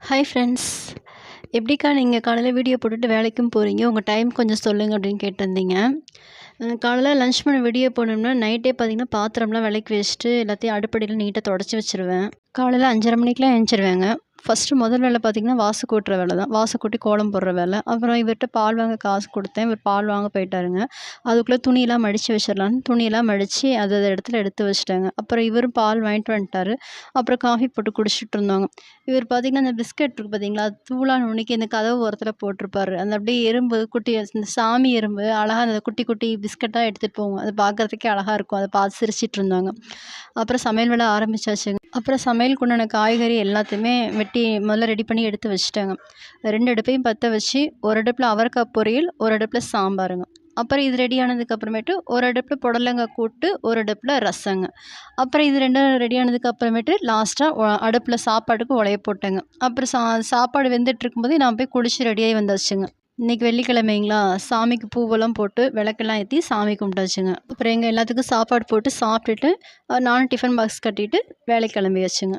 Hi friends. எப்படிக்கா நீங்கள் காலையில் வீடியோ போட்டுட்டு வேலைக்கும் போகிறீங்க, உங்கள் டைம் கொஞ்சம் சொல்லுங்கள் அப்படின்னு கேட்டிருந்தீங்க. காலையில் லன்ச் பண்ண வீடியோ போடணும்னா நைட்டே பார்த்தீங்கன்னா பாத்திரம்லாம் விளக்கி வச்சுட்டு எல்லாத்தையும் அடுப்படியில் நீட்டாக தொடச்சி வச்சுருவேன். காலையில் 5:30 மணிக்கெலாம் எழுந்திருவேங்க. முதல் வேலை பார்த்திங்கன்னா வாசு கூட்டுற வேலை தான். வாசு கூட்டி கோலம் போடுற வேலை. அப்புறம் இவர்கிட்ட பால் வாங்க காசு கொடுத்தேன். இவர் பால் வாங்க போயிட்டாருங்க. அதுக்குள்ளே துணியெல்லாம் மடித்து வச்சிடலான்னு துணியெல்லாம் மடித்து அது இடத்துல எடுத்து வச்சுட்டேங்க. அப்புறம் இவரும் பால் வாங்கிட்டு வந்துட்டார். அப்புறம் காஃபி போட்டு குடிச்சிட்டு இருந்தோங்க. இவர் பார்த்திங்கன்னா அந்த பிஸ்கட் இருக்குது பார்த்தீங்களா, அது தூளாக நுணுக்கி இந்த கதவு ஓரத்தில் போட்டிருப்பாரு. அந்த அப்படியே எறும்பு குட்டி இந்த சாமி எறும்பு அழகாக அந்த குட்டி குட்டி பிஸ்கட்டாக எடுத்துகிட்டு போவோம். அது பார்க்குறதுக்கே அழகாக இருக்கும். அதை பார்த்து சிரிச்சிட்டு இருந்தாங்க. அப்புறம் சமையல் வேலை ஆரம்பிச்சாச்சுங்க. அப்புறம் சமையலுக்கு உண்டான காய்கறி எல்லாத்தையுமே வெட்டி முதல்ல ரெடி பண்ணி எடுத்து வச்சுட்டேங்க. 2 அடுப்பையும் பற்ற வச்சு, ஒரு அடுப்பில் அவரைக்காய் பொரியல், ஒரு அடுப்பில் சாம்பாருங்க. அப்புறம் இது ரெடி ஆனதுக்கப்புறமேட்டு ஒரு அடுப்பில் புடலங்காய் கூட்டு, ஒரு அடுப்பில் ரசங்க. அப்புறம் இது 2ம் ரெடி ஆனதுக்கப்புறமேட்டு லாஸ்ட்டாக அடுப்பில் சாப்பாட்டுக்கு உலைய போட்டேங்க. அப்புறம் சாப்பாடு வெந்துட்டுருக்கும்போதே நான் போய் குளிச்சு ரெடியாகி வந்தாச்சுங்க. இன்றைக்கி வெள்ளிக்கிழமைங்களா, சாமிக்கு பூவெல்லாம் போட்டு விளக்கெல்லாம் ஏற்றி சாமி கும்பிட்டாச்சுங்க. அப்புறம் எங்கள் எல்லாத்துக்கும் சாப்பாடு போட்டு சாப்பிட்டுட்டு நானும் டிஃபன் பாக்ஸ் கட்டிட்டு வேலைக்கு கிளம்பியாச்சுங்க.